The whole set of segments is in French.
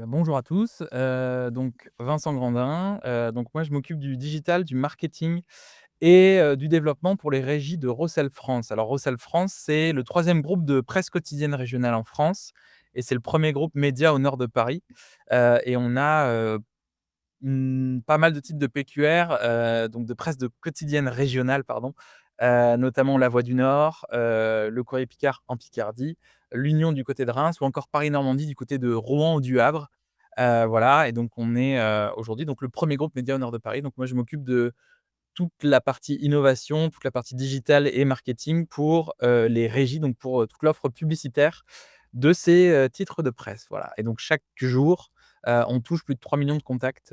Bonjour à tous, donc Vincent Grandin, donc moi je m'occupe du digital, du marketing et du développement pour les régies de Rossel France. Alors Rossel France, c'est le troisième groupe de presse quotidienne régionale en France et c'est le premier groupe média au nord de Paris, et on a, pas mal de types de PQR, donc de presse de quotidienne régionale, pardon, notamment La Voix du Nord, Le Courrier Picard en Picardie, l'Union du côté de Reims ou encore Paris Normandie du côté de Rouen ou du Havre. Voilà et donc on est, aujourd'hui donc le premier groupe média au nord de Paris. Donc moi je m'occupe de toute la partie innovation, toute la partie digitale et marketing pour, les régies, donc pour, toute l'offre publicitaire de ces, titres de presse, voilà et donc chaque jour, on touche plus de 3 millions de contacts,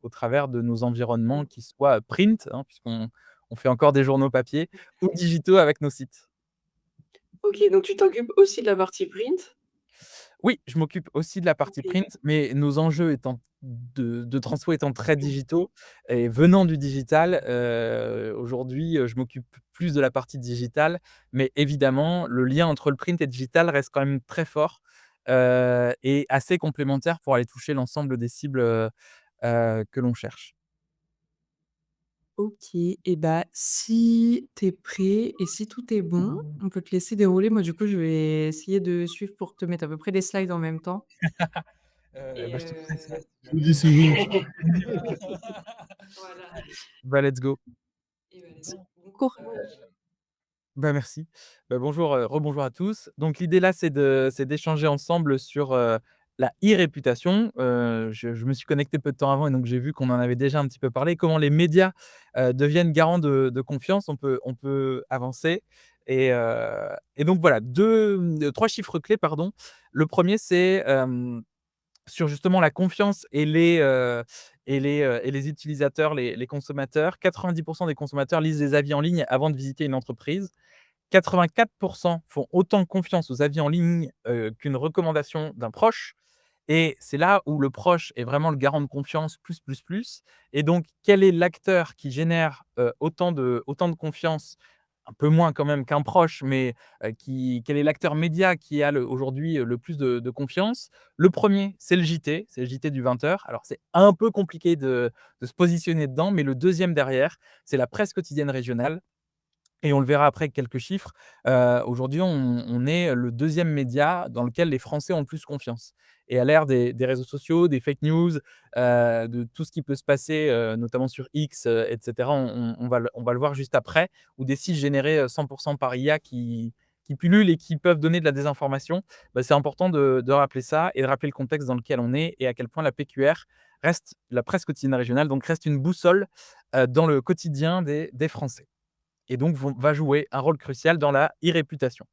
au travers de nos environnements qui soient print, hein, puisqu'on fait encore des journaux papier ou digitaux avec nos sites. OK, donc tu t'occupes aussi de la partie print? Oui, je m'occupe aussi de la partie OK. print, mais nos enjeux étant de transfo étant très digitaux et venant du digital, aujourd'hui, je m'occupe plus de la partie digitale, mais évidemment, le lien entre le print et le digital reste quand même très fort, et assez complémentaire pour aller toucher l'ensemble des cibles, que l'on cherche. OK et bah, si tu es prêt et si tout est bon, on peut te laisser dérouler. Moi, du coup, je vais essayer de suivre pour te mettre à peu près les slides en même temps et Je te prête ça, si Je vous dis si oui. voilà let's go. et bah, let's go. Bon courage. Merci. Bonjour, rebonjour à tous. Donc l'idée là, c'est d'échanger ensemble sur, la e-réputation. Je me suis connecté peu de temps avant et donc j'ai vu qu'on en avait déjà un petit peu parlé. Comment les médias, deviennent garants de confiance. On peut avancer et donc voilà, 3 chiffres clés, pardon. Le premier c'est, sur justement la confiance et les utilisateurs, les consommateurs. 90 des consommateurs lisent des avis en ligne avant de visiter une entreprise. 84 font autant confiance aux avis en ligne, qu'une recommandation d'un proche et c'est là où le proche est vraiment le garant de confiance plus, plus, plus et donc quel est l'acteur qui génère, autant de confiance? Un peu moins quand même qu'un proche, mais quel est l'acteur média qui a aujourd'hui, le plus de confiance? Le premier, c'est le JT, c'est le JT du 20h. Alors c'est un peu compliqué de se positionner dedans, mais le deuxième derrière, c'est la presse quotidienne régionale et on le verra après avec quelques chiffres. Aujourd'hui, on est le deuxième média dans lequel les Français ont le plus confiance et à l'ère des réseaux sociaux, des fake news, de tout ce qui peut se passer, notamment sur X, et cetera, on va le voir juste après, ou des sites générés, 100 par IA qui pullulent et qui peuvent donner de la désinformation. C'est important de rappeler ça et de rappeler le contexte dans lequel on est et à quel point la PQR reste la presse quotidienne régionale, donc reste une boussole, dans le quotidien des Français et donc va jouer un rôle crucial dans la e-réputation.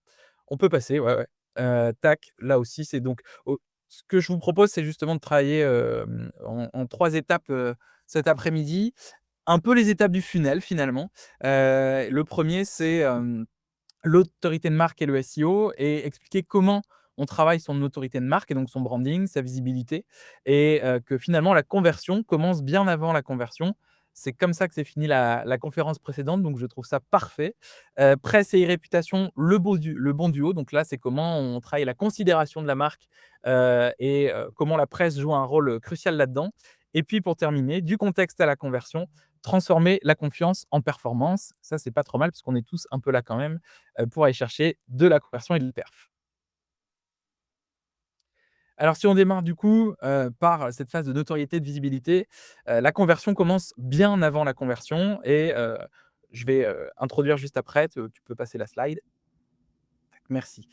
On peut passer, ouais, ouais. Tac, là aussi, c'est donc ce que je vous propose, c'est justement de travailler, en 3 étapes, cet après-midi. Un peu les étapes du funnel finalement. Le premier c'est, l'autorité de marque et le SEO et expliquer comment on travaille son autorité de marque et donc son branding, sa visibilité et que finalement la conversion commence bien avant la conversion. C'est comme ça que s'est finie la conférence précédente, donc je trouve ça parfait. Presse et réputation, le bon duo, donc là, c'est comment on travaille la considération de la marque, et comment la presse joue un rôle crucial là-dedans et puis pour terminer, du contexte à la conversion, transformer la confiance en performance. Ça, c'est pas trop mal parce qu'on est tous un peu là quand même, pour aller chercher de la conversion et de la perf. Alors si on démarre du coup, par cette phase de notoriété, de visibilité, la conversion commence bien avant la conversion et je vais, introduire juste après, tu peux passer la slide. Merci.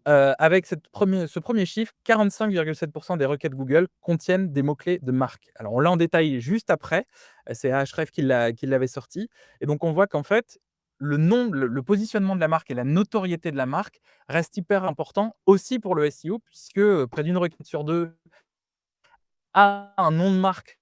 Avec ce premier chiffre, 45,7 des requêtes Google contiennent des mots-clés de marque. Alors on l'a en détail juste après, c'est Ahrefs qui l'avait sorti et donc on voit qu'en fait, le positionnement de la marque et la notoriété de la marque restent hyper important aussi pour le SEO puisque, près d'une requête sur 2 a un nom de marque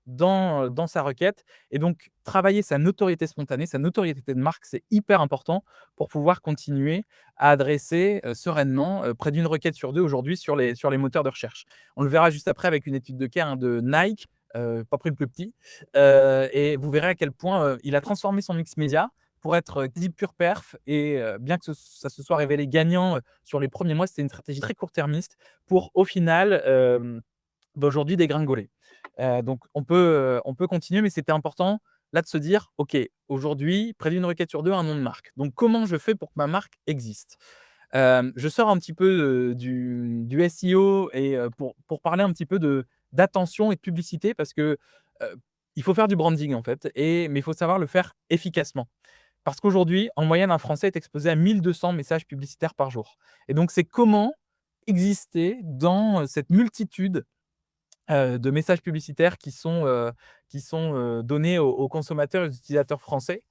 dans sa requête et donc travailler sa notoriété spontanée, sa notoriété de marque, c'est hyper important pour pouvoir continuer à adresser, sereinement, près d'une requête sur 2 aujourd'hui sur les moteurs de recherche. On le verra juste après avec une étude de cas, hein, de Nike, pas pris le plus petit, et vous verrez à quel point, il a transformé son mix média pour être, quasi pure perf et bien que ça se soit révélé gagnant, sur les premiers mois, c'était une stratégie très court-termiste pour au final, aujourd'hui dégringoler. Donc on peut continuer, mais c'était important là de se dire: «OK, aujourd'hui, près d'une requête sur 2 a un nom de marque. Donc comment je fais pour que ma marque existe?» Je sors un petit peu, du SEO et pour parler un petit peu de d'attention et de publicité parce que, heu, il faut faire du branding en fait mais il faut savoir le faire efficacement. Parce qu'aujourd'hui, en moyenne, un Français est exposé à 1 200 messages publicitaires par jour et donc c'est comment exister dans, cette multitude de messages publicitaires qui sont, donnés aux consommateurs et aux utilisateurs français.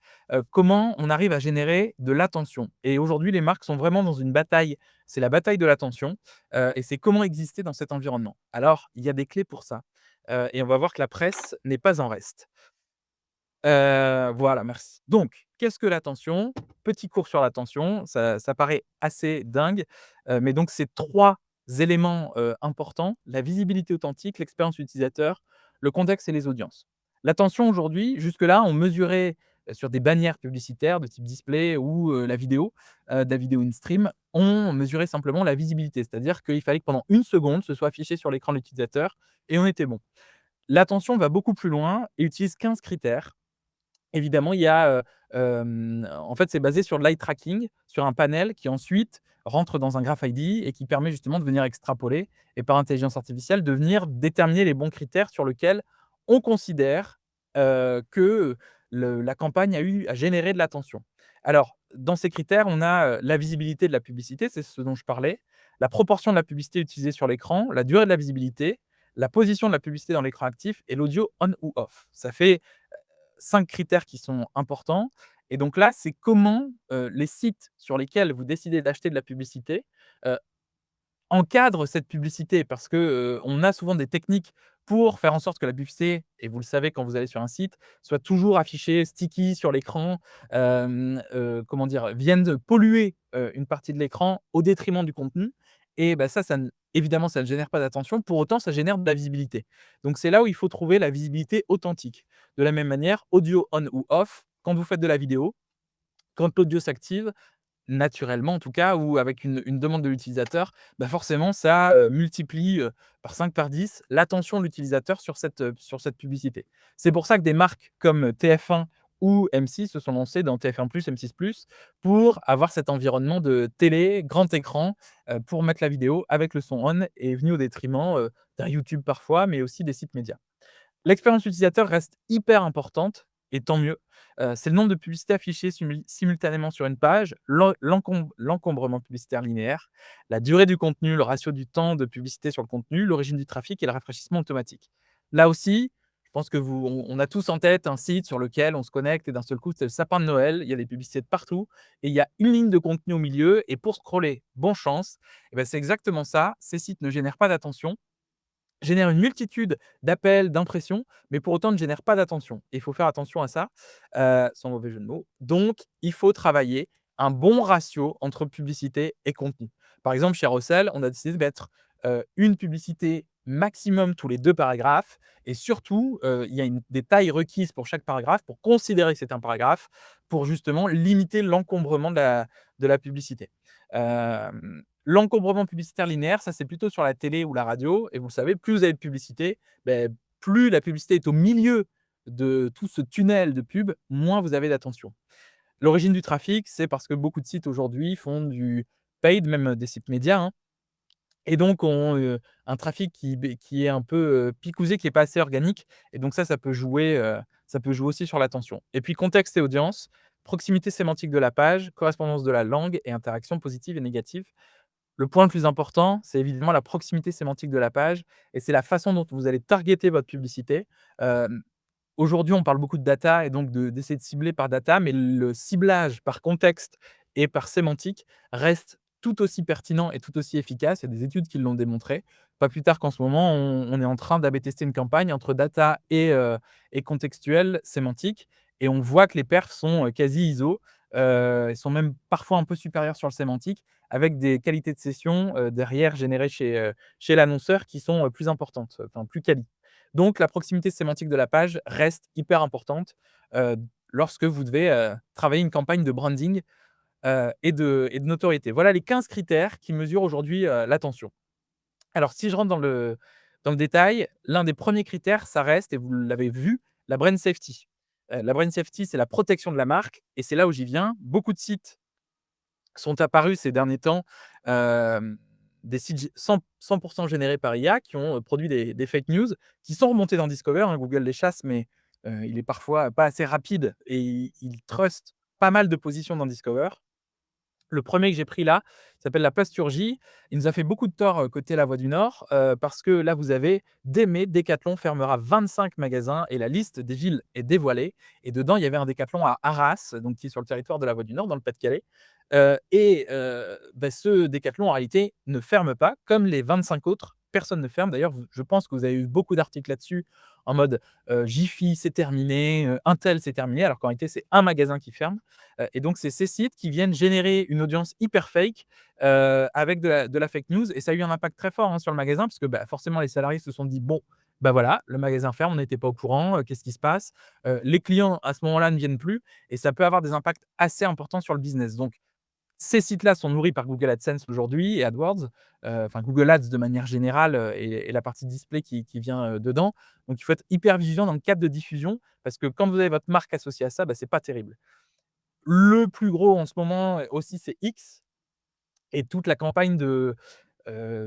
Comment on arrive à générer de l'attention? Et aujourd'hui, les marques sont vraiment dans une bataille, c'est la bataille de l'attention, et c'est comment exister dans cet environnement. Alors, il y a des clés pour ça, et on va voir que la presse n'est pas en reste. Voilà, merci. Donc, qu'est-ce que l'attention? Petit cours sur l'attention, ça paraît assez dingue, mais donc c'est 3 éléments, importants: la visibilité authentique, l'expérience utilisateur, le contexte et les audiences. L'attention aujourd'hui, jusque-là, on mesurait, sur des bannières publicitaires de type display ou, de la vidéo in stream, on mesurait simplement la visibilité. C'est-à-dire qu'il fallait que pendant 1 seconde, ce soit affiché sur l'écran de l'utilisateur et on était bon. L'attention va beaucoup plus loin et utilise 15 critères. Évidemment, il y a, en fait, c'est basé sur l'eye tracking, sur un panel qui ensuite rentre dans un Graph ID et qui permet justement de venir extrapoler et par intelligence artificielle, de venir déterminer les bons critères sur lesquels on considère, que la campagne a généré de l'attention. Alors, dans ces critères, on a, la visibilité de la publicité, c'est ce dont je parlais, la proportion de la publicité utilisée sur l'écran, la durée de la visibilité, la position de la publicité dans l'écran actif et l'audio on ou off. Ça fait 5 critères qui sont importants et donc là, c'est comment, les sites sur lesquels vous décidez d'acheter de la publicité, heu, encadrent cette publicité parce que, on a souvent des techniques pour faire en sorte que la publicité et vous le savez quand vous allez sur un site, soit toujours affichée sticky sur l'écran, comment dire? Viennent de polluer, une partie de l'écran au détriment du contenu et bah, ça ne évidemment, ça ne génère pas d'attention, pour autant ça génère de la visibilité. Donc c'est là où il faut trouver la visibilité authentique. De la même manière, audio on ou off, quand vous faites de la vidéo, quand l'audio s'active, naturellement en tout cas ou avec une demande de l'utilisateur, bah, forcément ça, multiplie, par 5 par 10 l'attention de l'utilisateur sur cette publicité. C'est pour ça que des marques comme TF1 ou M6 se sont lancées dans TF1+, M6+, pour avoir cet environnement de télé, grand écran, pour mettre la vidéo avec le son on et venu au détriment, d'un YouTube parfois, mais aussi des sites médias. L'expérience utilisateur reste hyper importante et tant mieux. C'est le nombre de publicités affichées simultanément sur une page, l'encombrement publicitaire linéaire, la durée du contenu, le ratio du temps de publicité sur le contenu, l'origine du trafic et le rafraîchissement automatique. Là aussi, je pense que on a tous en tête un site sur lequel on se connecte et d'un seul coup, c'est le sapin de Noël, il y a des publicités de partout et il y a une ligne de contenu au milieu et pour scroller, bonne chance et ben c'est exactement ça. Ces sites ne génèrent pas d'attention, génère une multitude d'appels, d'impressions, mais pour autant ne génère pas d'attention. Il faut faire attention à ça, sans mauvais jeu de mots. Donc il faut travailler un bon ratio entre publicité et contenu. Par exemple, chez Rossel, on a décidé de mettre, une publicité maximum tous les 2 paragraphes et surtout, il y a des tailles requises pour chaque paragraphe pour considérer que c'est un paragraphe, pour justement limiter l'encombrement de la publicité. L'encombrement publicitaire linéaire, ça, c'est plutôt sur la télé ou la radio et vous le savez, plus vous avez de publicité, plus la publicité est au milieu de tout ce tunnel de pub, moins vous avez d'attention. L'origine du trafic, c'est parce que beaucoup de sites aujourd'hui font du paid, même des sites médias, hein, et donc ont, un trafic qui est un peu, picousé, qui est pas assez organique et donc ça peut jouer aussi sur l'attention et puis contexte et audience, proximité sémantique de la page, correspondance de la langue et interaction positive et négative. Le point le plus important, c'est évidemment la proximité sémantique de la page et c'est la façon dont vous allez targeter votre publicité. Hem, Aujourd'hui, on parle beaucoup de data et donc d'essayer de cibler par data, mais le ciblage par contexte et par sémantique reste tout aussi pertinent et tout aussi efficace. Il y a des études qui l'ont démontré. Pas plus tard qu'en ce moment, on est en train d'A/B tester une campagne entre data et contextuel sémantique et on voit que les perfs sont, quasi ISO, ils sont même parfois un peu supérieurs sur le sémantique avec des qualités de session, derrière générées chez l'annonceur qui sont, plus importantes, enfin plus quali. Donc la proximité sémantique de la page reste hyper importante, heu, lorsque vous devez, travailler une campagne de branding, et de notoriété. Voilà les 15 critères qui mesurent aujourd'hui, l'attention. Alors si je rentre dans le détail, l'un des premiers critères, ça reste et vous l'avez vu, la brand safety. La brand safety, c'est la protection de la marque et c'est là où j'y viens. Beaucoup de sites sont apparus ces derniers temps, hem, des sites 100 générés par IA qui ont, produit des fake news qui sont remontés dans Discover, hein. Google les chasse, mais il est parfois pas assez rapide et il trust pas mal de positions dans Discover. Le premier que j'ai pris là, s'appelle la Plasturgie. Il nous a fait beaucoup de tort, côté La Voix du Nord, parce que là, vous avez dès mai, Decathlon fermera 25 magasins et la liste des villes est dévoilée et dedans, il y avait un Decathlon à Arras, donc qui est sur le territoire de La Voix du Nord, dans le Pas-de-Calais, ce Decathlon, en réalité, ne ferme pas comme les 25 autres, personne ne ferme. D'ailleurs, vous je pense que vous avez eu beaucoup d'articles là-dessus en mode, Jiffy, c'est terminé, Untel, c'est terminé, alors qu'en réalité, c'est un magasin qui ferme. Et donc, c'est ces sites qui viennent générer une audience hyper fake, avec de la fake news et ça a eu un impact très fort, hein, sur le magasin parce que, bah, forcément les salariés se sont dit: «Bon, bah, voilà, le magasin ferme, on n'était pas au courant, qu'est-ce qui se passe?» Les clients à ce moment-là ne viennent plus et ça peut avoir des impacts assez importants sur le business. Donc ces sites-là sont nourris par Google AdSense aujourd'hui et AdWords, enfin Google Ads de manière générale, et la partie display qui vient, dedans. Donc il faut être hyper vigilant dans le cadre de diffusion parce que quand vous avez votre marque associée à ça, bah, c'est pas terrible. Le plus gros en ce moment, aussi, c'est X et toute la campagne de,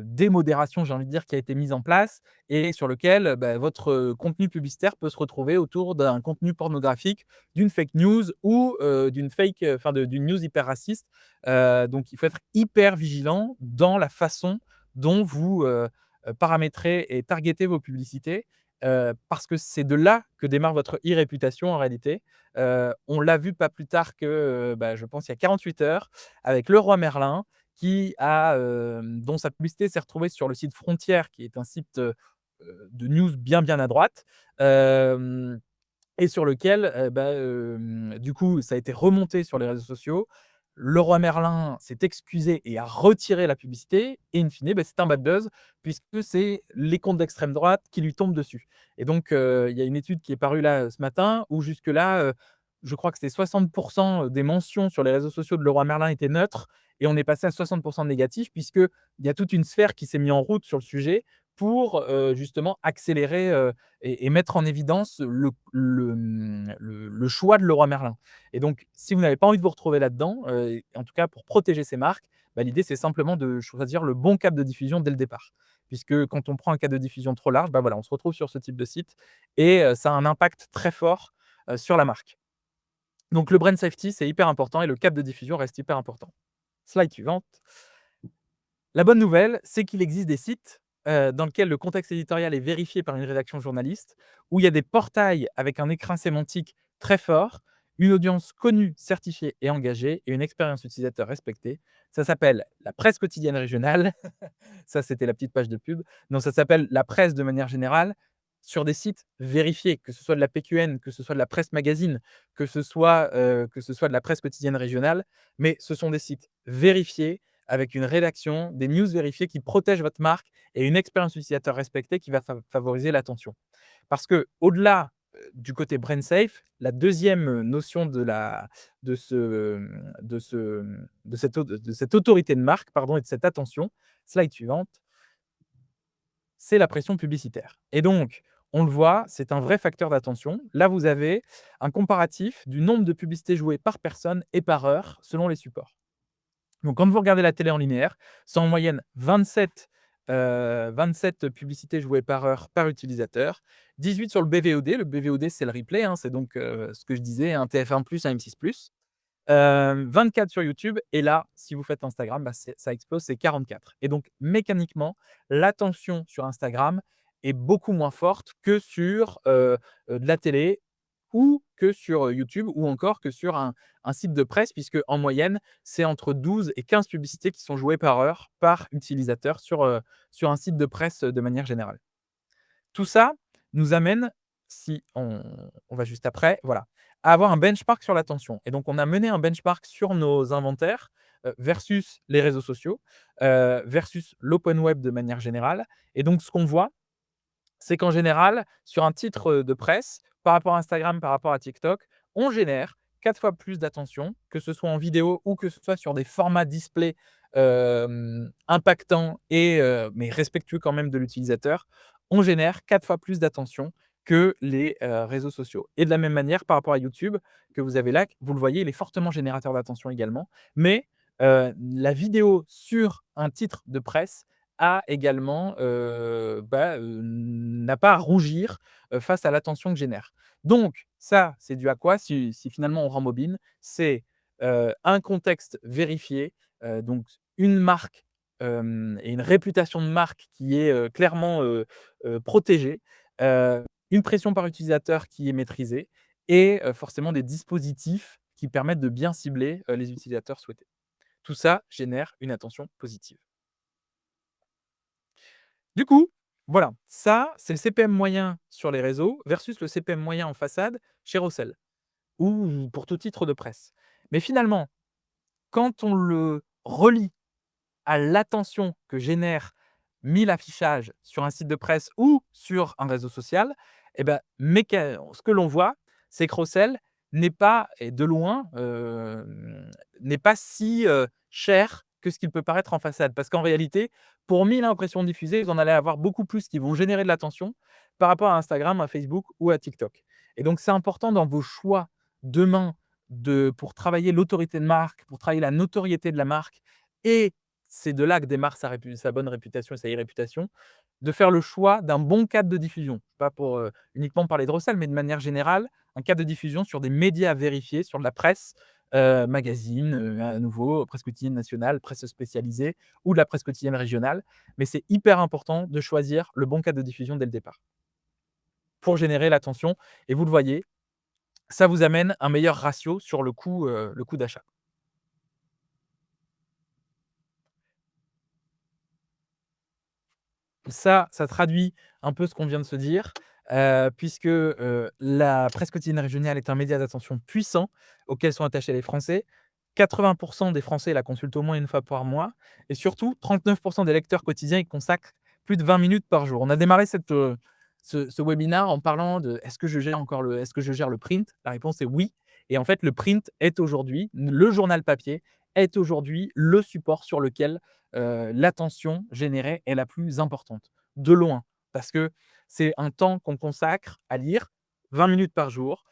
démodération, j'ai envie de dire, qui a été mise en place et sur lequel, bah, votre, contenu publicitaire peut se retrouver autour d'un contenu pornographique, d'une fake news ou, d'une fake, d'une news hyper raciste. Donc il faut être hyper vigilant dans la façon dont vous, paramétrez et targetez vos publicités, parce que c'est de là que démarre votre e-réputation en réalité. On l'a vu pas plus tard que, je pense il y a 48 heures avec Leroy Merlin dont sa publicité s'est retrouvée sur le site Frontières, qui est un site, de news bien, bien à droite, hem et sur lequel, du coup, ça a été remonté sur les réseaux sociaux. Leroy Merlin s'est excusé et a retiré la publicité et in fine, c'est un bad buzz puisque c'est les comptes d'extrême droite qui lui tombent dessus et donc il y a une étude qui est parue là, ce matin où jusque-là, je crois que c'était 60 des mentions sur les réseaux sociaux de Leroy Merlin étaient neutres et on est passé à 60 de négatifs puisqu'il y a toute une sphère qui s'est mise en route sur le sujet pour, justement accélérer, et mettre en évidence le choix de Leroy Merlin et donc si vous n'avez pas envie de vous retrouver là-dedans, en tout cas pour protéger ces marques, l'idée c'est simplement de choisir le bon câble de diffusion dès le départ. Puisque quand on prend un câble de diffusion trop large, voilà, on se retrouve sur ce type de site et ça a un impact très fort, sur la marque. Donc le brand safety, c'est hyper important et le câble de diffusion reste hyper important. Slide suivante. La bonne nouvelle, c'est qu'il existe des sites, dans lesquels le contexte éditorial est vérifié par une rédaction journaliste, où il y a des portails avec un écrin sémantique très fort, une audience connue, certifiée et engagée et une expérience utilisateur respectée. Ça s'appelle la presse quotidienne régionale. Ça, c'était la petite page de pub. Non, ça s'appelle la presse de manière générale, sur des sites vérifiés, que ce soit de la PQN, que ce soit de la presse magazine, que ce soit de la presse quotidienne régionale, mais ce sont des sites vérifiés avec une rédaction, des news vérifiées qui protègent votre marque et une expérience utilisateur respectée qui va favoriser l'attention. Parce que au-delà, du côté brand safe, la deuxième notion de ce, de ce, de cette autorité de marque, pardon, et de cette attention, slide suivante, c'est la pression publicitaire. Et donc, on le voit, c'est un vrai facteur d'attention. Là, vous avez un comparatif du nombre de publicités jouées par personne et par heure selon les supports. Donc quand vous regardez la télé en linéaire, c'est en moyenne 27 publicités jouées par heure par utilisateur, 18 sur le BVOD. Le BVOD, c'est le replay, hein, c'est donc, ce que je disais, un TF1+, un M6+. 24 sur YouTube et là, si vous faites Instagram, ça explose, c'est 44 et donc mécaniquement, l'attention sur Instagram est beaucoup moins forte que sur, de la télé ou que sur, YouTube ou encore que sur un site de presse puisque en moyenne, c'est entre 12 et 15 publicités qui sont jouées par heure, par utilisateur sur un site de presse, de manière générale. Tout ça nous amène, si on va juste après, voilà, à avoir un benchmark sur l'attention et donc on a mené un benchmark sur nos inventaires, versus les réseaux sociaux, versus l'open web de manière générale et donc ce qu'on voit, c'est qu'en général, sur un titre, de presse, par rapport à Instagram, par rapport à TikTok, on génère 4 fois plus d'attention, que ce soit en vidéo ou que ce soit sur des formats display, impactants et mais respectueux quand même de l'utilisateur. On génère 4 fois plus d'attention que les, réseaux sociaux et de la même manière par rapport à YouTube que vous avez là, vous le voyez, il est fortement générateur d'attention également, mais la vidéo sur un titre de presse a également, n'a pas à rougir, face à l'attention que génère. Donc ça, c'est dû à quoi? Si finalement on rembobine, c'est, un contexte vérifié, donc une marque, et une réputation de marque qui est, clairement, protégée, une pression par utilisateur qui est maîtrisée et forcément des dispositifs qui permettent de bien cibler, les utilisateurs souhaités. Tout ça génère une attention positive. Du coup, voilà, ça, c'est le CPM moyen sur les réseaux versus le CPM moyen en façade chez Rossel ou pour tout titre de presse. Mais finalement, quand on le relie à l'attention que génère 1000 affichages sur un site de presse ou sur un réseau social, et ben, ce que l'on voit, c'est que Rossel n'est pas et de loin, n'est pas si, cher que ce qu'il peut paraître en façade. Parce qu'en réalité, pour 1000 impressions diffusées, vous en allez avoir beaucoup plus qui vont générer de l'attention par rapport à Instagram, à Facebook ou à TikTok. Et donc c'est important dans vos choix demain pour travailler l'autorité de marque, pour travailler la notoriété de la marque et c'est de là que démarre sa bonne réputation et sa e-réputation, de faire le choix d'un bon cadre de diffusion. Pas pour, uniquement parler de Rossel, mais de manière générale, un cadre de diffusion sur des médias vérifiés, sur de la presse, magazine, à nouveau, presse quotidienne nationale, presse spécialisée ou de la presse quotidienne régionale. Mais c'est hyper important de choisir le bon cadre de diffusion dès le départ, pour générer l'attention et vous le voyez, ça vous amène un meilleur ratio sur le coût d'achat. Ça traduit un peu ce qu'on vient de se dire, puisque, la presse quotidienne régionale est un média d'attention puissant auquel sont attachés les Français. 80 des Français la consultent au moins une fois par mois et surtout 39 des lecteurs quotidiens y consacrent plus de 20 minutes par jour. On a démarré ce webinaire en parlant de: «Est-ce que je gère le print?» La réponse est oui et en fait le print est aujourd'hui le journal papier est aujourd'hui le support sur lequel l'attention générée est la plus importante, de loin. Parce que c'est un temps qu'on consacre à lire, 20 minutes par jour,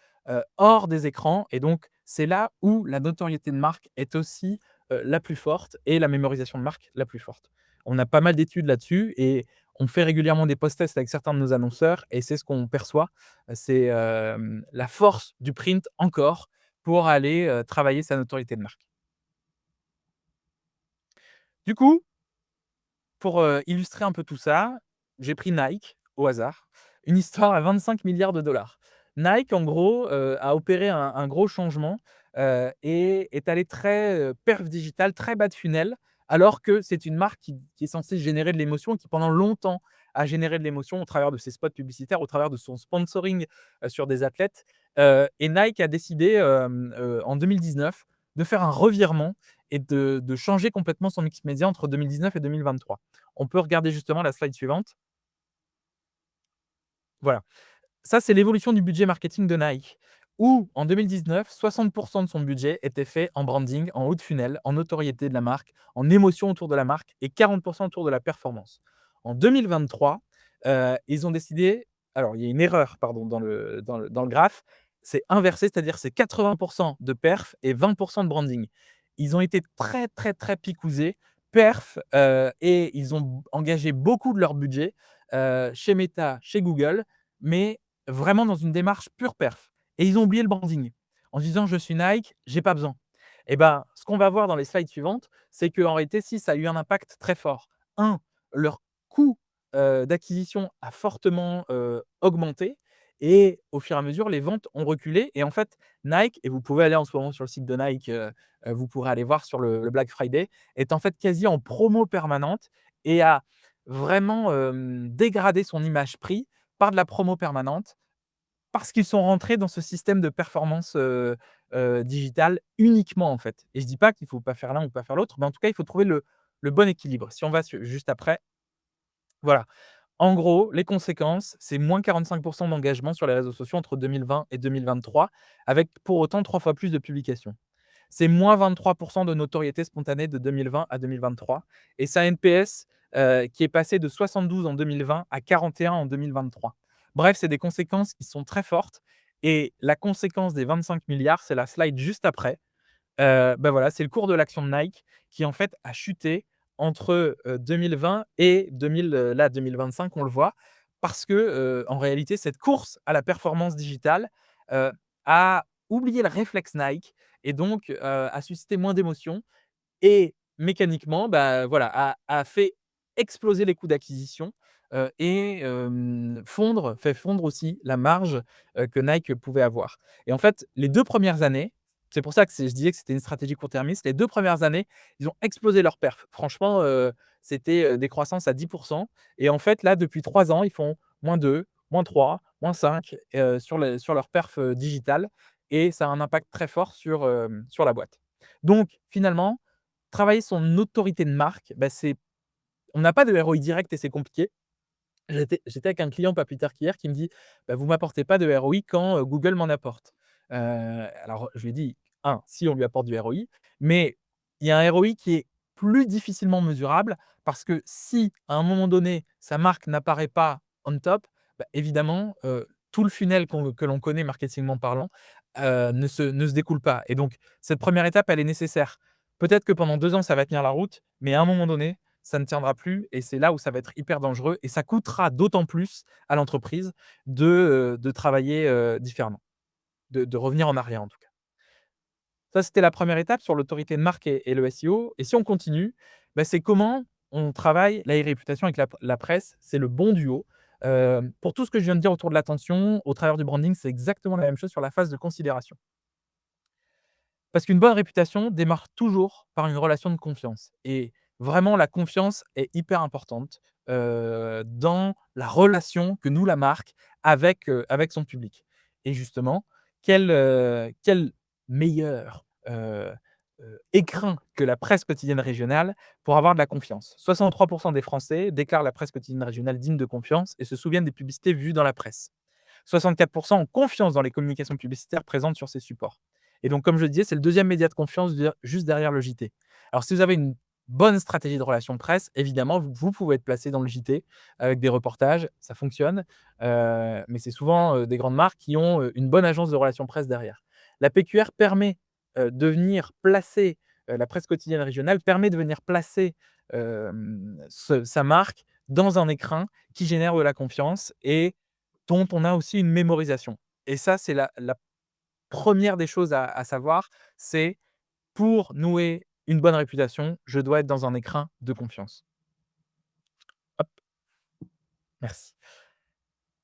hors des écrans et donc c'est là où la notoriété de marque est aussi, la plus forte et la mémorisation de marque la plus forte. On a pas mal d'études là-dessus et on fait régulièrement des post-tests avec certains de nos annonceurs et c'est ce qu'on perçoit, c'est, la force du print encore pour aller, travailler sa notoriété de marque. Du coup, pour, illustrer un peu tout ça, j'ai pris Nike au hasard, une histoire à 25 milliards de dollars. Nike, en gros, a opéré un gros changement, et est allé très, perf digital, très bas de funnel, alors que c'est une marque qui est censée générer de l'émotion et qui pendant longtemps a généré de l'émotion au travers de ses spots publicitaires, au travers de son sponsoring, sur des athlètes, et Nike a décidé, en 2019 de faire un revirement et de changer complètement son mix média entre 2019 et 2023. On peut regarder justement la slide suivante. Voilà. Ça, c'est l'évolution du budget marketing de Nike, où en 2019, 60 de son budget était fait en branding, en haut de funnel, en notoriété de la marque, en émotion autour de la marque et 40 autour de la performance. En 2023, ils ont décidé alors il y a une erreur, pardon, dans le graphe, c'est inversé, c'est-à-dire c'est 80 de perf et 20 de branding. Ils ont été très, très, très picousés, perf, et ils ont engagé beaucoup de leur budget, chez Meta, chez Google, mais vraiment dans une démarche pure perf et ils ont oublié le branding. En se disant: «Je suis Nike, j'ai pas besoin» et ben, ce qu'on va voir dans les slides suivantes, c'est qu'en réalité, si, ça a eu un impact très fort. Un, leur coût, d'acquisition a fortement, augmenté et au fur et à mesure, les ventes ont reculé et en fait, Nike et vous pouvez aller en ce moment sur le site de Nike, vous pourrez aller voir sur le Black Friday, est en fait quasi en promo permanente et a vraiment, dégradé son image prix par de la promo permanente parce qu'ils sont rentrés dans ce système de performance, digitale uniquement, en fait et je dis pas qu'il faut pas faire l'un ou pas faire l'autre, mais en tout cas, il faut trouver le bon équilibre. Si on va juste après, voilà. En gros, les conséquences, c'est moins 45 d'engagement sur les réseaux sociaux entre 2020 et 2023, avec pour autant 3 fois plus de publications. C'est moins 23 de notoriété spontanée de 2020 à 2023 et sa NPS, qui est passé de 72 en 2020 à 41 en 2023. Bref, c'est des conséquences qui sont très fortes et la conséquence des 25 milliards, c'est la slide juste après. Bah, voilà, c'est le cours de l'action de Nike qui, en fait, a chuté entre, 2020 et 2025, on le voit. Parce que, en réalité, cette course à la performance digitale, heu, a oublié le réflexe Nike et donc, a suscité moins d'émotions et mécaniquement, bah, voilà, a fait exploser les coûts d'acquisition, et fait fondre aussi la marge, que Nike pouvait avoir. Et en fait, les 2 premières années, c'est pour ça que je disais que c'était une stratégie court-termiste. Les 2 premières années, ils ont explosé leur perf. Franchement, c'était, des croissances à 10 et en fait, là, depuis 3 ans, ils font -2, -3, -5, sur leur perf, digitale et ça a un impact très fort sur la boîte. Donc finalement, travailler son autorité de marque, bah, on n'a pas de ROI direct et c'est compliqué. J'étais avec un client pas plus tard qu'hier qui me dit: «Bah, vous m'apportez pas de ROI quand, Google m'en apporte». Alors je lui ai dit: si on lui apporte du ROI, mais il y a un ROI qui est plus difficilement mesurable parce que si à un moment donné, sa marque n'apparaît pas on top, bah, évidemment, tout le funnel que l'on connaît marketingment parlant, ne se découle pas et donc cette première étape, elle est nécessaire. Peut-être que pendant 2 ans, ça va tenir la route, mais à un moment donné, ça ne tiendra plus et c'est là où ça va être hyper dangereux et ça coûtera d'autant plus à l'entreprise de travailler, différemment, de revenir en arrière en tout cas. Ça, c'était la première étape sur l'autorité de marque et le SEO et si on continue, bah, c'est comment on travaille la réputation avec la presse. C'est le bon duo. Pour tout ce que je viens de dire autour de l'attention, au travers du branding, c'est exactement la même chose sur la phase de considération. Parce qu'une bonne réputation démarre toujours par une relation de confiance et vraiment la confiance est hyper importante, dans la relation que noue la marque avec son public et justement, quel meilleur, écrin que la presse quotidienne régionale pour avoir de la confiance. 63 des Français déclarent la presse quotidienne régionale digne de confiance et se souviennent des publicités vues dans la presse. 64 ont confiance dans les communications publicitaires présentes sur ces supports. Et donc, comme je le disais, c'est le deuxième média de confiance juste derrière le JT. Alors, si vous avez une bonne stratégie de relations presse, évidemment, vous pouvez être placé dans le JT avec des reportages, ça fonctionne. Mais c'est souvent des grandes marques qui ont une bonne agence de relations presse derrière. La PQR permet de venir placer, la presse quotidienne régionale permet de venir placer sa marque dans un écrin qui génère de la confiance et dont on a aussi une mémorisation et ça, c'est la 1re des choses à savoir, c'est pour nouer une bonne réputation, je dois être dans un écrin de confiance. Hop, merci.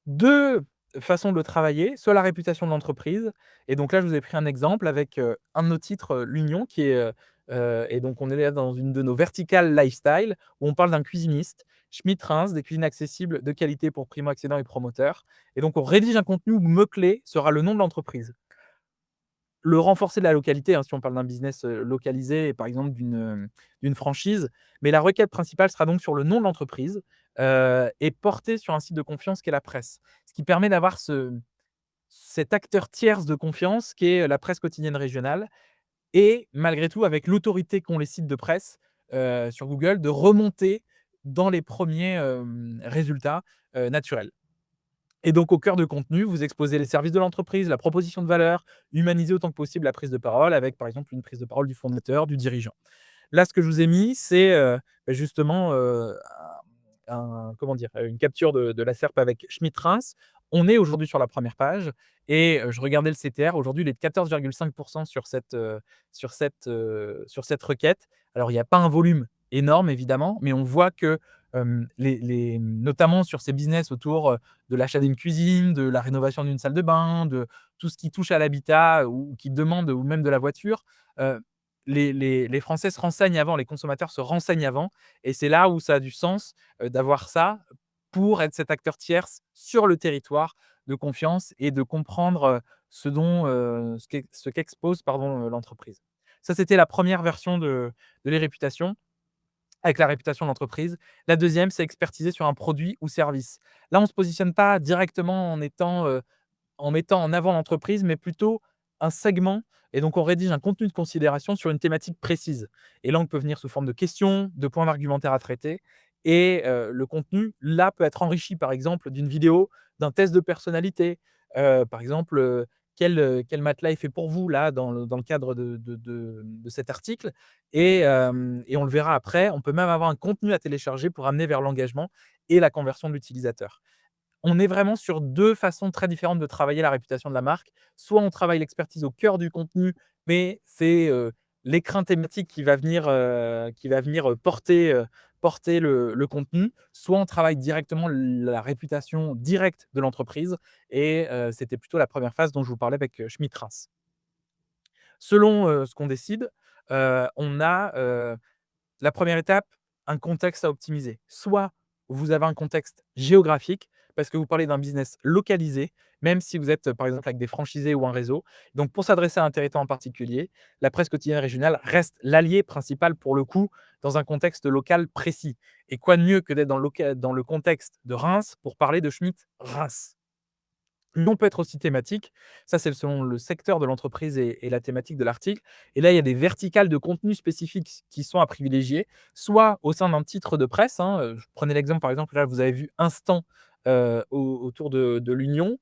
2 façons de le travailler, soit la réputation de l'entreprise et donc là, je vous ai pris un exemple avec, un de nos titres, l'Union qui est, et donc on est là dans une de nos verticales lifestyle où on parle d'un cuisiniste, Schmitt-Reims, des cuisines accessibles de qualité pour primo-accédants et promoteurs et donc on rédige un contenu où le mot-clé sera le nom de l'entreprise. Le renforcer de la localité, hein, si on parle d'un business, localisé et par exemple d'une franchise, mais la requête principale sera donc sur le nom de l'entreprise, et portée sur un site de confiance qu'est la presse. Ce qui permet d'avoir cet acteur tierce de confiance qui est la presse quotidienne régionale et malgré tout avec l'autorité qu'ont les sites de presse, sur Google, de remonter dans les premiers résultats, naturels. Et donc au cœur de contenu, vous exposez les services de l'entreprise, la proposition de valeur, humanisez autant que possible la prise de parole avec, par exemple, une prise de parole du fondateur, du dirigeant. Là, ce que je vous ai mis, c'est, justement, comment dire? Une capture de la SERP avec Schmitt-Reims. On est aujourd'hui sur la première page et je regardais le CTR. Aujourd'hui, il est de 14,5 sur cette requête. Alors, il y a pas un volume énorme évidemment, mais on voit que, notamment sur ces business autour, de l'achat d'une cuisine, de la rénovation d'une salle de bain, de tout ce qui touche à l'habitat ou qui demande ou même de la voiture, heu, les Français se renseignent avant, les consommateurs se renseignent avant et c'est là où ça a du sens, d'avoir ça pour être cet acteur tierce sur le territoire de confiance et de comprendre, ce qu'expose pardon, l'entreprise. Ça, c'était la première version de les réputations. avec la réputation de l'entreprise. La deuxième, c'est expertiser sur un produit ou service. Là, on ne se positionne pas directement en mettant en avant l'entreprise, mais plutôt un segment, et donc on rédige un contenu de considération sur une thématique précise. Et là, on peut venir sous forme de questions, de points d'argumentaire à traiter, et le contenu, là, peut être enrichi, par exemple, d'une vidéo, d'un test de personnalité. Par exemple, quel matelas est fait pour vous, là, dans le cadre de cet article, et on le verra après. On peut même avoir un contenu à télécharger pour amener vers l'engagement et la conversion de l'utilisateur. On est vraiment sur 2 façons très différentes de travailler la réputation de la marque. Soit on travaille l'expertise au cœur du contenu, mais c'est, l'écrin thématique qui va venir porter le contenu. Soit on travaille directement la réputation directe de l'entreprise, et c'était plutôt la première phase dont je vous parlais avec, Schmitt Ras. Selon, ce qu'on décide, on a, la première étape, un contexte à optimiser. Soit vous avez un contexte géographique, parce que vous parlez d'un business localisé, même si vous êtes, par exemple, avec des franchisés ou un réseau. Donc pour s'adresser à un territoire en particulier, la presse quotidienne régionale reste l'allié principal pour le coup, dans un contexte local précis. Et quoi de mieux que d'être dans le contexte de Reims pour parler de Schmitt Reims? L'on peut être aussi thématique. Ça, c'est selon le secteur de l'entreprise et la thématique de l'article. Et là, il y a des verticales de contenu spécifiques qui sont à privilégier, soit au sein d'un titre de presse, hein. Je prenais l'exemple, par exemple, là, vous avez vu Instant, autour de l'Union.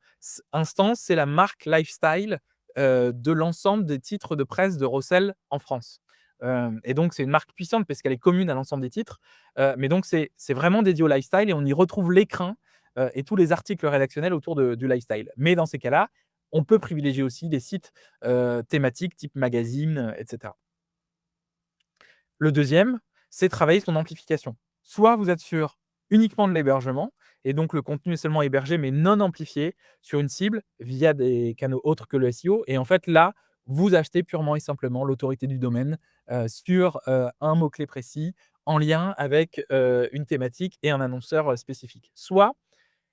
Instant, c'est la marque lifestyle, de l'ensemble des titres de presse de Rossel en France. Et donc c'est une marque puissante parce qu'elle est commune à l'ensemble des titres. Mais donc c'est vraiment dédié au lifestyle, et on y retrouve l'écrin et tous les articles rédactionnels autour du lifestyle. Mais dans ces cas-là, on peut privilégier aussi des sites, thématiques type magazine, et cetera. Le deuxième, c'est travailler son amplification. Soit vous êtes sur uniquement de l'hébergement, et donc le contenu est seulement hébergé mais non amplifié sur une cible via des canaux autres que le SEO, et en fait là, vous achetez purement et simplement l'autorité du domaine, sur, un mot-clé précis en lien avec, une thématique et un annonceur, spécifique. Soit,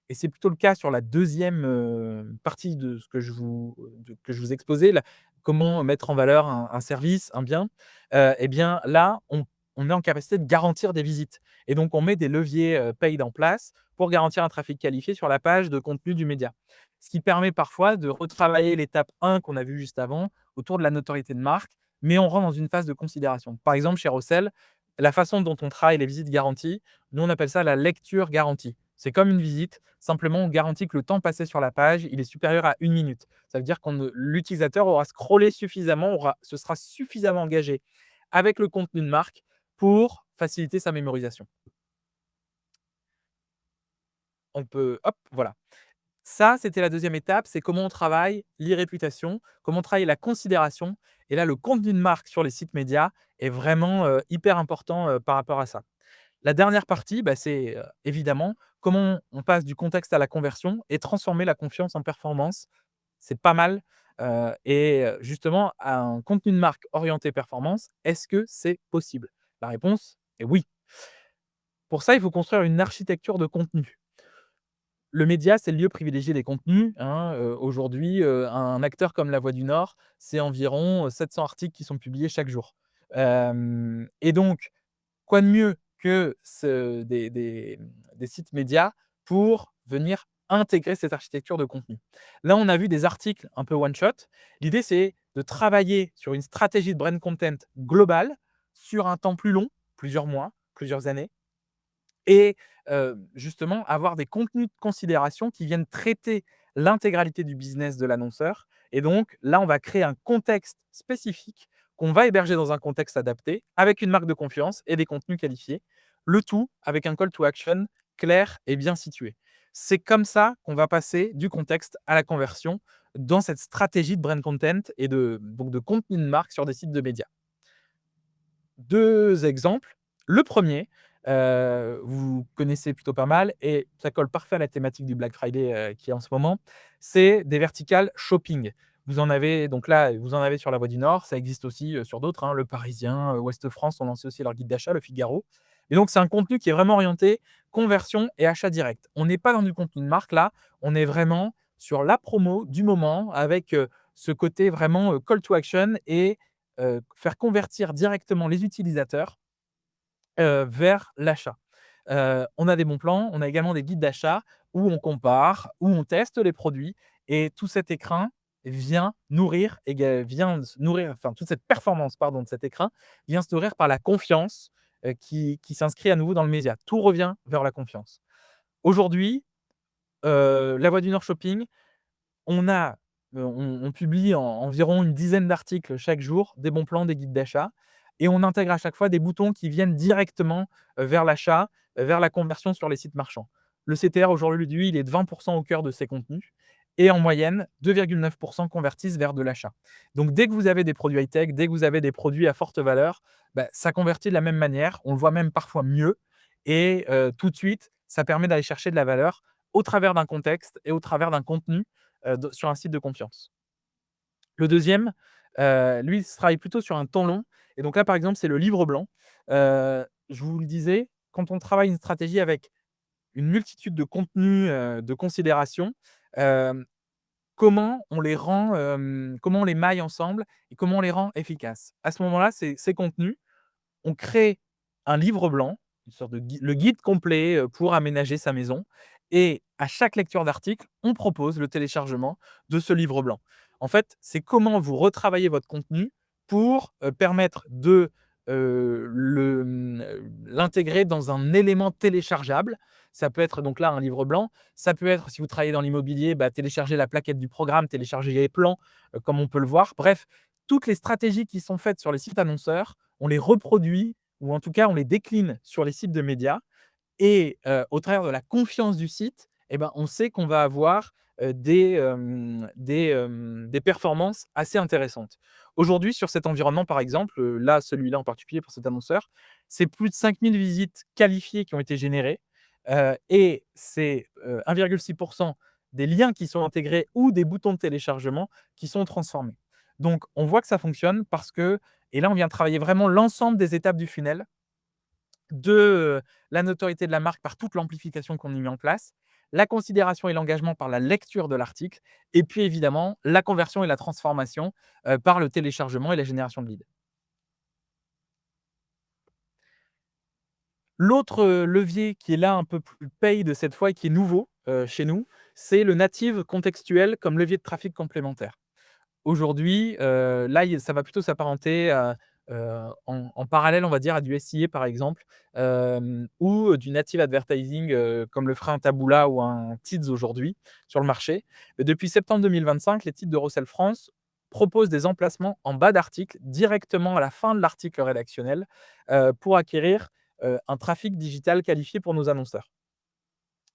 et c'est plutôt le cas sur la deuxième partie de ce que je vous exposais là, comment mettre en valeur un service, un bien, et bien là, on est en capacité de garantir des visites, et donc on met des leviers, paid en place pour garantir un trafic qualifié sur la page de contenu du média. Ce qui permet parfois de retravailler l'étape 1 qu'on a vue juste avant, autour de la notoriété de marque, mais on rentre dans une phase de considération. Par exemple, chez Rossel, la façon dont on travaille les visites garanties, nous on appelle ça la lecture garantie. C'est comme une visite, simplement on garantit que le temps passé sur la page, il est supérieur à 1 minute. Ça veut dire que l'utilisateur aura scrollé suffisamment, se sera suffisamment engagé avec le contenu de marque pour faciliter sa mémorisation. On peut hop, voilà. Ça, c'était la deuxième étape, c'est comment on travaille l'e-réputation, comment on travaille la considération, et là, le contenu de marque sur les sites médias est vraiment, hyper important, par rapport à ça. La dernière partie, bah, c'est, évidemment comment on passe du contexte à la conversion et transformer la confiance en performance. C'est pas mal, justement, un contenu de marque orienté performance, est-ce que c'est possible? La réponse est oui. Pour ça, il faut construire une architecture de contenu. Le média, c'est le lieu privilégié des contenus, hein, aujourd'hui, un acteur comme La Voix du Nord, c'est environ, 700 articles qui sont publiés chaque jour. Et donc quoi de mieux que des sites médias pour venir intégrer cette architecture de contenu? Là, on a vu des articles un peu one shot. L'idée, c'est de travailler sur une stratégie de brand content globale sur un temps plus long, plusieurs mois, plusieurs années, et justement avoir des contenus de considération qui viennent traiter l'intégralité du business de l'annonceur, et donc là, on va créer un contexte spécifique qu'on va héberger dans un contexte adapté avec une marque de confiance et des contenus qualifiés, le tout avec un call to action clair et bien situé. C'est comme ça qu'on va passer du contexte à la conversion dans cette stratégie de brand content et de contenu de marque sur des sites de médias. 2 exemples. Le premier, vous connaissez plutôt pas mal, et ça colle parfait à la thématique du Black Friday, qui est en ce moment. C'est des verticales shopping. Vous en avez donc là, vous en avez sur La Voix du Nord, ça existe aussi, sur d'autres, hein. Le Parisien, Ouest France ont lancé aussi leur guide d'achat, Le Figaro, et donc c'est un contenu qui est vraiment orienté conversion et achat direct. On n'est pas dans du contenu de marque là, on est vraiment sur la promo du moment avec, ce côté vraiment, call to action, et faire convertir directement les utilisateurs vers l'achat. On a des bons plans, on a également des guides d'achat où on compare, où on teste les produits et tout cet écrin vient se nourrir, enfin toute cette performance, pardon, de cet écrin vient se nourrir par la confiance, qui s'inscrit à nouveau dans le média. Tout revient vers la confiance. Aujourd'hui, La Voix du Nord Shopping, on a, on publie environ une dizaine d'articles chaque jour, des bons plans, des guides d'achat et on intègre à chaque fois des boutons qui viennent directement, vers l'achat, vers la conversion sur les sites marchands. Le CTR aujourd'hui, il est de 20 au cœur de ces contenus et en moyenne, 2,9 convertissent vers de l'achat. Donc dès que vous avez des produits high-tech, dès que vous avez des produits à forte valeur, bah, ça convertit de la même manière. On le voit même parfois mieux et tout de suite, ça permet d'aller chercher de la valeur au travers d'un contexte et au travers d'un contenu de sur un site de confiance. Le deuxième, lui, il travaille plutôt sur un temps long et donc là, par exemple, c'est le livre blanc. Je vous le disais, quand on travaille une stratégie avec une multitude de contenus, de considérations, hem, comment on les maille ensemble et comment on les rend efficaces? À ce moment-là, ces contenus, on crée un livre blanc, une sorte de le guide complet, pour aménager sa maison et à chaque lecture d'article, on propose le téléchargement de ce livre blanc. En fait, c'est comment vous retravaillez votre contenu pour, permettre de, l'intégrer dans un élément téléchargeable. Ça peut être donc là un livre blanc, ça peut être si vous travaillez dans l'immobilier, bah, télécharger la plaquette du programme, télécharger les plans, comme on peut le voir. Bref, toutes les stratégies qui sont faites sur les sites annonceurs, on les reproduit ou en tout cas on les décline sur les sites de médias et au travers de la confiance du site et ben, on sait qu'on va avoir, des performances assez intéressantes. Aujourd'hui sur cet environnement par exemple, là celui-là en particulier pour cet annonceur, c'est plus de 5 000 visites qualifiées qui ont été générées, et c'est, 1,6 des liens qui sont intégrés ou des boutons de téléchargement qui sont transformés. Donc on voit que ça fonctionne parce que et là on vient travailler vraiment l'ensemble des étapes du funnel de, la notoriété de la marque par toute l'amplification qu'on a mis en place, la considération et l'engagement par la lecture de l'article et puis évidemment la conversion et la transformation, par le téléchargement et la génération de leads. L'autre, levier qui est là un peu plus paid cette fois et qui est nouveau, chez nous, c'est le native contextuel comme levier de trafic complémentaire. Aujourd'hui, là, il ça va plutôt s'apparenter à, en parallèle, on va dire, à du SIA, par exemple, ou du native advertising, comme le ferait un Taboola ou un Tids aujourd'hui sur le marché. Mais depuis septembre 2025, les titres de Rossel France proposent des emplacements en bas d'article, directement à la fin de l'article rédactionnel, pour acquérir, un trafic digital qualifié pour nos annonceurs.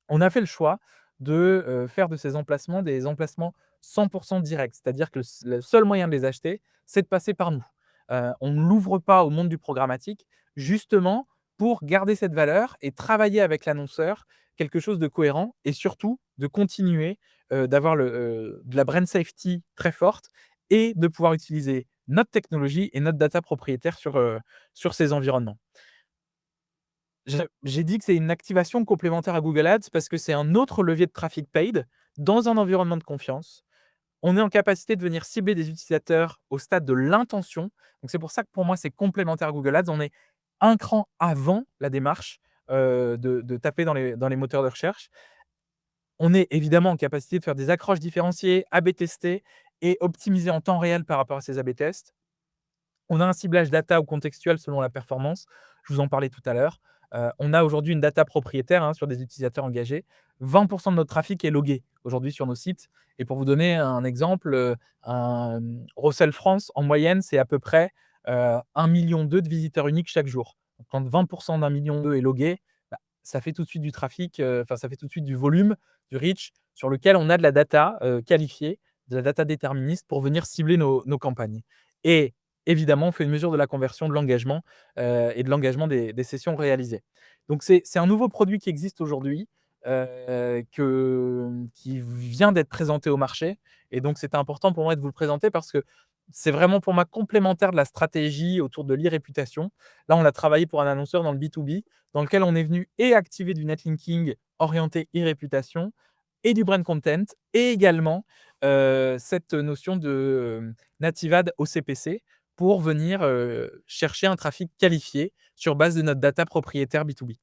On a fait le choix de, faire de ces emplacements des emplacements 100 directs. C'est-à-dire que le seul moyen de les acheter, c'est de passer par nous. On ne l'ouvre pas au monde du programmatique, justement pour garder cette valeur et travailler avec l'annonceur quelque chose de cohérent et surtout de continuer, d'avoir de la brand safety très forte et de pouvoir utiliser notre technologie et notre data propriétaire sur ces environnements. J'ai dit que c'est une activation complémentaire à Google Ads parce que c'est un autre levier de trafic paid dans un environnement de confiance. On est en capacité de venir cibler des utilisateurs au stade de l'intention. Donc c'est pour ça que pour moi, c'est complémentaire à Google Ads. On est un cran avant la démarche, de taper dans les moteurs de recherche. On est évidemment en capacité de faire des accroches différenciées, A/B tester et optimiser en temps réel par rapport à ces A/B tests. On a un ciblage data ou contextuel selon la performance. Je vous en parlais tout à l'heure. On a aujourd'hui une data propriétaire, hein, sur des utilisateurs engagés. 20 de notre trafic est logué aujourd'hui sur nos sites et pour vous donner un exemple, Rossel France, en moyenne, c'est à peu près, 1 200 000 de visiteurs uniques chaque jour. Donc quand 20 d'1 200 000 est logué, bah, ça fait tout de suite du trafic, enfin ça fait tout de suite du volume, du reach sur lequel on a de la data, qualifiée, de la data déterministe pour venir cibler nos campagnes et évidemment, on fait une mesure de la conversion, de l'engagement, et de l'engagement des sessions réalisées. Donc c'est un nouveau produit qui existe aujourd'hui, qui vient d'être présenté au marché et donc c'était important pour moi de vous le présenter parce que c'est vraiment pour moi complémentaire de la stratégie autour de l'e-réputation. Là, on a travaillé pour un annonceur dans le B2B, dans lequel on est venu et activer du netlinking orienté e-réputation et du brand content et également, cette notion de, native ad au CPC pour venir, chercher un trafic qualifié sur base de notre data propriétaire B2B.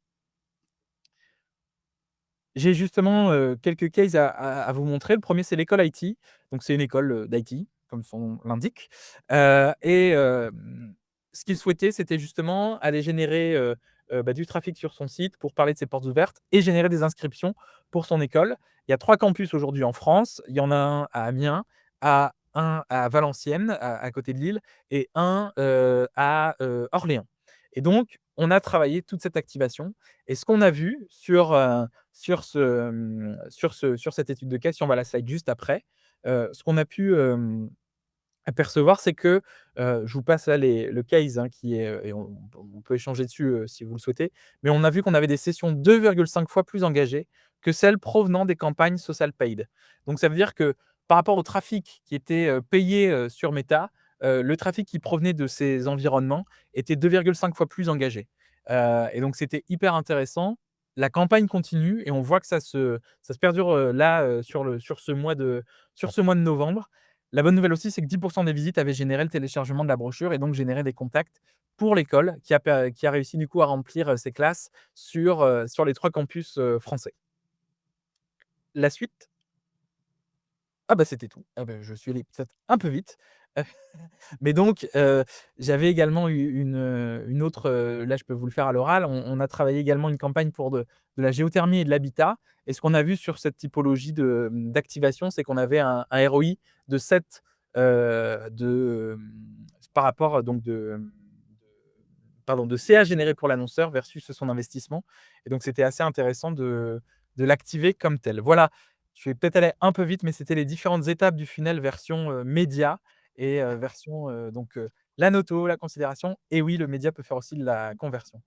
J'ai justement, quelques cases à vous montrer. Le premier, c'est l'école IT. Donc c'est une école, d'IT, comme son nom l'indique, ce qu'il souhaitait, c'était justement aller générer, du trafic sur son site pour parler de ses portes ouvertes et générer des inscriptions pour son école. Il y a 3 campus aujourd'hui en France. Il y en a un à Amiens, un à Valenciennes, à côté de Lille et un, à, Orléans et donc on a travaillé toute cette activation et ce qu'on a vu sur cette étude de cas, si on va à la slide juste après, ce qu'on a pu, apercevoir, c'est que, je vous passe là le case, hein, qui est, et on peut échanger dessus, si vous le souhaitez, mais on a vu qu'on avait des sessions 2,5 fois plus engagées que celles provenant des campagnes social paid. Donc ça veut dire que par rapport au trafic qui était, payé, sur Meta, le trafic qui provenait de ces environnements était 2,5 fois plus engagé. Et donc c'était hyper intéressant. La campagne continue et on voit que ça se perdure, là, sur ce mois de novembre. La bonne nouvelle aussi, c'est que 10 des visites avaient généré le téléchargement de la brochure et donc généré des contacts pour l'école qui a réussi du coup à remplir, ses classes sur les 3 campus, français. La suite? Ah bah, c'était tout. Ah bah, je suis allé peut-être un peu vite. Mais donc, j'avais également eu une autre, là je peux vous le faire à l'oral. On a travaillé également une campagne pour de la géothermie et de l'habitat et ce qu'on a vu sur cette typologie d'activation, c'est qu'on avait un ROI de 7, par rapport donc de CA généré pour l'annonceur versus son investissement et donc c'était assez intéressant de l'activer comme tel. Voilà, je vais peut-être aller un peu vite, mais c'était les différentes étapes du funnel version, média et version, la noto, la considération et oui, le média peut faire aussi de la conversion.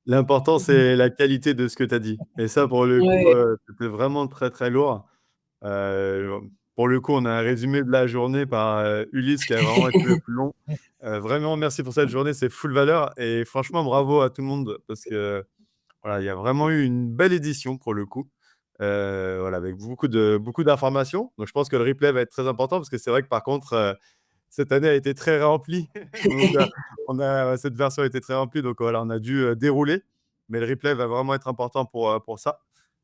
L'important, c'est la qualité de ce que tu as dit et ça, pour le coup, Ouais. c'était vraiment très, très lourd. Heu, pour le coup, on a un résumé de la journée par, Ulysse qui a vraiment été le plus long. Vraiment merci pour cette journée, c'est full valeur et franchement bravo à tout le monde parce que, voilà, il y a vraiment eu une belle édition pour le coup. Voilà, avec beaucoup d'informations. Donc je pense que le replay va être très important parce que c'est vrai que par contre, cette année a été très remplie. Donc, cette version a été très remplie, donc voilà, on a dû, dérouler. Mais le replay va vraiment être important pour ça.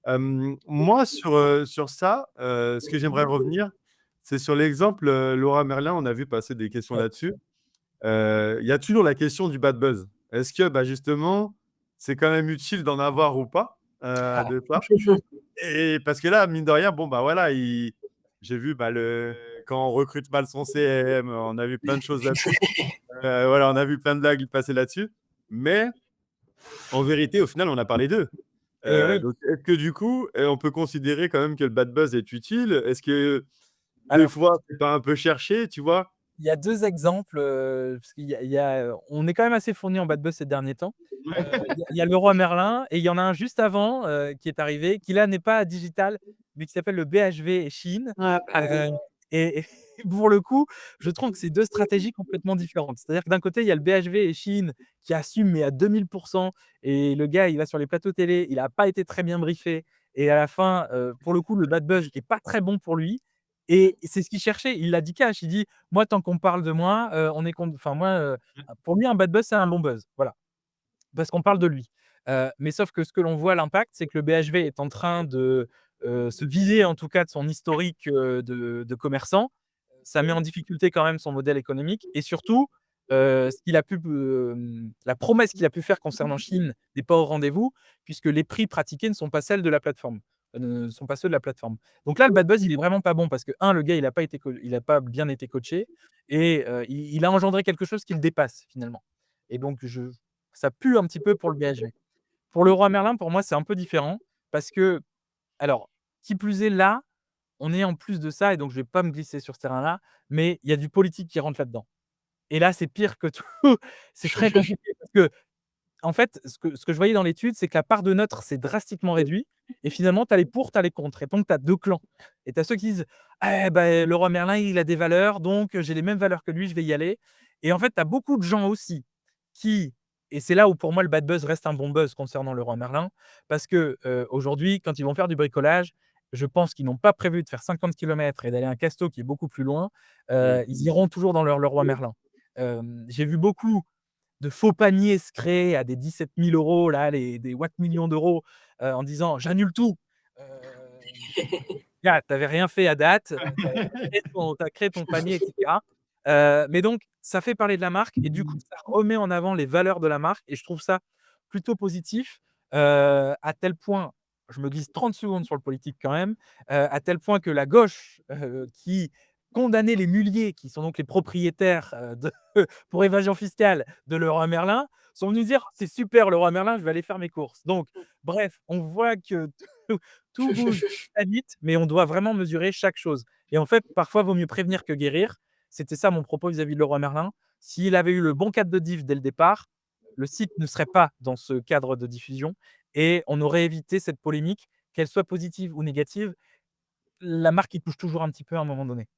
Moi sur ça, ce que j'aimerais revenir, c'est sur l'exemple, Laura Merlin, on a vu passer des questions Ouais. là-dessus. Il y a toujours la question du bad buzz. Est-ce que, bah, justement, c'est quand même utile d'en avoir ou pas, de ça? Et parce que là, mine de rien, bon, bah, voilà, j'ai vu, bah, quand on recrute mal son CM, on a vu plein de choses là-dessus. Voilà, on a vu plein de blagues passer là-dessus. Mais en vérité, au final, on a parlé d'eux. Et oui, Donc est-ce que du coup, on peut considérer quand même que le bad buzz est utile? Est-ce que des alors fois, c'est pas un peu cherché, tu vois? il y a 2 exemples, parce on est quand même assez fourni en bad buzz ces derniers temps. Il y a Leroy Merlin et il y en a un juste avant, qui est arrivé, qui là n'est pas digital, mais qui s'appelle le BHV Shein. Ouais, pareil. Et pour le coup, je trouve que c'est 2 stratégies complètement différentes. C'est-à-dire que d'un côté, il y a le BHV et Shein qui assume, mais à 2000 et le gars, il va sur les plateaux télé, il a pas été très bien briefé et à la fin, pour le coup, le bad buzz est pas très bon pour lui et c'est ce qu'il cherchait. Il l'a dit cash, il dit: «Moi, tant qu'on parle de moi, on est cont» enfin moi, pour lui, un bad buzz, c'est un bon buzz. Voilà. Parce qu'on parle de lui. Mais sauf que ce que l'on voit l'impact, c'est que le BHV est en train de, se vider en tout cas de son historique, de commerçant. Ça met en difficulté quand même son modèle économique et surtout, ce qu'il a pu, la promesse qu'il a pu faire concernant Chine n'est pas au rendez-vous puisque les prix pratiqués ne sont pas celles de la plateforme, ne sont pas ceux de la plateforme. Donc là, le bad buzz, il est vraiment pas bon parce que un, le gars, il a pas bien été coaché et il a engendré quelque chose qui le dépasse finalement et donc ça pue un petit peu pour le BHV. Pour Leroy Merlin, pour moi, c'est un peu différent parce que alors, qui plus est, là, on est en plus de ça et donc je vais pas me glisser sur ce terrain-là, mais il y a du politique qui rentre là-dedans et là, c'est pire que tout. C'est très compliqué parce qu'en fait, ce que je voyais dans l'étude, c'est que la part de neutre s'est drastiquement réduite et finalement, tu as les pour, tu as les contre et donc tu as 2 clans et tu as ceux qui disent: «Ah bah, Leroy Merlin, il a des valeurs, donc j'ai les mêmes valeurs que lui, je vais y aller» et en fait, tu as beaucoup de gens aussi qui et c'est là où pour moi le bad buzz reste un bon buzz concernant Leroy Merlin parce que, aujourd'hui, quand ils vont faire du bricolage, je pense qu'ils n'ont pas prévu de faire 50 kilomètres et d'aller à un casto qui est beaucoup plus loin, ils iront toujours dans leur Leroy Merlin. J'ai vu beaucoup de faux paniers se créer à des 17 000 € là, des watts millions d'euros, en disant: «J'annule tout». Heu, Gars, tu avais rien fait à date, tu as créé ton panier et cetera. Mais donc ça fait parler de la marque et du coup, ça remet en avant les valeurs de la marque et je trouve ça plutôt positif, à tel point je me glisse 30 secondes sur le politique quand même, à tel point que la gauche, qui condamnait les muliers, qui sont donc les propriétaires, de pour évasion fiscale de Leroy Merlin, sont venus dire: «C'est super Leroy Merlin, je vais aller faire mes courses». Donc bref, on voit que tout tout bouge très vite, mais on doit vraiment mesurer chaque chose et en fait, parfois, vaut mieux prévenir que guérir. C'était ça mon propos vis-à-vis de Leroy Merlin. S'il avait eu le bon cadre de diff dès le départ, le site ne serait pas dans ce cadre de diffusion et on aurait évité cette polémique, qu'elle soit positive ou négative. La marque, y touche toujours un petit peu à un moment donné.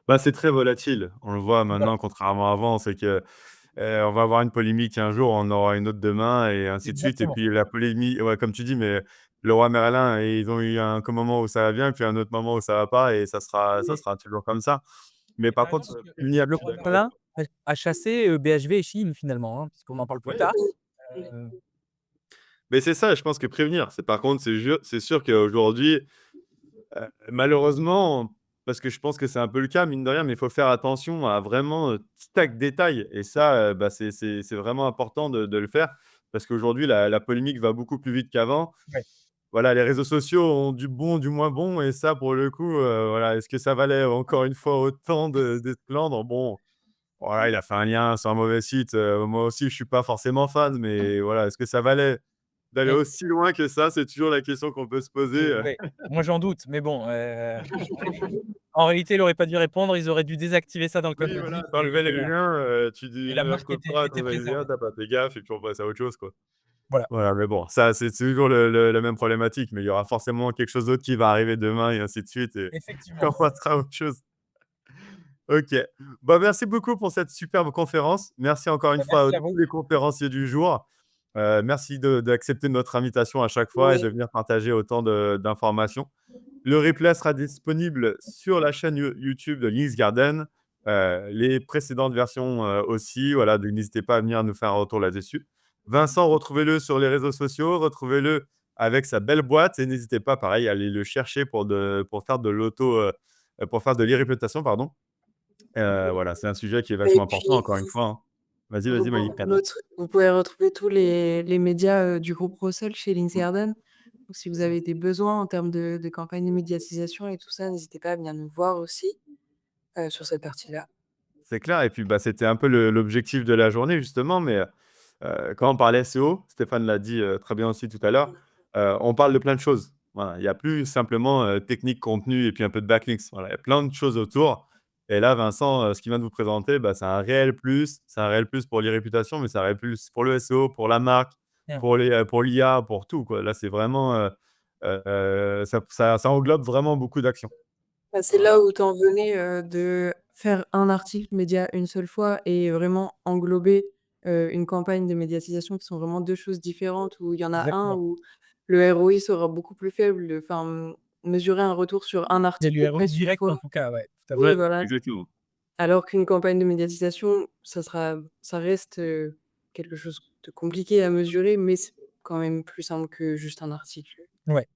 Bah, c'est très volatile. On le voit Voilà, maintenant, contrairement à avant, c'est que, on va avoir une polémique un jour, on aura une autre demain et ainsi de suite et exactement. puis la polémique ouais, comme tu dis, mais Leroy Merlin, ils ont eu un moment où ça va bien, puis un autre moment où ça va pas et ça sera toujours comme ça. Mais Et tu par as raison contre, parce que prévenir, je suis Leroy d'accord avec Merlin toi. a chassé, BHV et Shein finalement, hein, puisqu'on en parle plus Oui. tard. Heu, Mais c'est ça, je pense que prévenir. C'est par contre, c'est sûr qu'aujourd'hui, malheureusement, parce que je pense que c'est un peu le cas, mine de rien, mais il faut faire attention à vraiment, chaque détail et ça, bah, c'est vraiment important de le faire parce qu'aujourd'hui la polémique va beaucoup plus vite qu'avant. ouais. Voilà, les réseaux sociaux ont du bon, du moins bon et ça pour le coup, voilà, est-ce que ça valait encore une fois autant de se plaindre? Bon, voilà, il a fait un lien sur un mauvais site, moi aussi je suis pas forcément fan, mais voilà, est-ce que ça valait d'aller Mais aussi loin que ça? C'est toujours la question qu'on peut se poser, ouais, moi j'en doute, mais bon, en réalité, il aurait pas dû répondre, ils auraient dû désactiver ça dans le code Oui, de voilà, diff tu enlevais les et liens, tu et dis la marque cliques pas, tu était enlevais les liens, préservée. tu pas fait gaffe et puis on passe à autre chose, quoi. Voilà. Voilà, mais bon, ça, c'est toujours la même problématique, mais il y aura forcément quelque chose d'autre qui va arriver demain et ainsi de suite et on Effectivement. passera à autre chose. OK. Bah, merci beaucoup pour cette superbe conférence. Merci encore une Bah, fois à merci à tous vous. les conférenciers du jour. Merci d'accepter notre invitation à chaque fois et Oui. de venir partager autant d'informations. Le replay sera disponible sur la chaîne YouTube de Links Garden, les précédentes versions, aussi. Voilà, donc n'hésitez pas à venir nous faire un retour là-dessus. Vincent, retrouvez-le sur les réseaux sociaux, retrouvez-le avec sa belle boîte et n'hésitez pas, pareil, à aller le chercher pour faire de pour faire de l'e-réputation, pardon. Voilà, c'est un sujet qui est Et vachement important, puis encore une fois, hein. Vas-y, vous vas-y, pou Malik. l'autre vous pouvez retrouver tous les médias, du groupe Russell chez Linksgarden. Donc si vous avez des besoins en termes de campagne de médiatisation et tout ça, n'hésitez pas à venir nous voir aussi, sur cette partie-là. C'est clair et puis, bah, c'était un peu l'objectif de la journée justement, mais quand on parle SEO, Stéphane l'a dit, très bien aussi tout à l'heure, on parle de plein de choses. Voilà, il y a plus simplement, technique, contenu et puis un peu de backlinks. Voilà, il y a plein de choses autour et là, Vincent, ce qu'il vient de vous présenter, bah, c'est un réel plus. C'est un réel plus pour les réputations, mais c'est un réel plus pour le SEO, pour la marque, Bien. pour l'IA, pour tout, quoi. Là, c'est vraiment, ça englobe vraiment beaucoup d'actions. Bah, c'est là où tu en venais, de faire un article média une seule fois et vraiment englober, une campagne de médiatisation qui sont vraiment 2 choses différentes où il y en a un Exactement. où le ROI sera beaucoup plus faible, enfin, mesurer un retour sur un Il y a article l'URL presque une direct fois. en tout cas, ouais, tout à fait. Oui, Ouais, voilà. exactement. Alors qu'une campagne de médiatisation, ça reste, quelque chose de compliqué à mesurer, mais c'est quand même plus simple que juste un article. Ouais.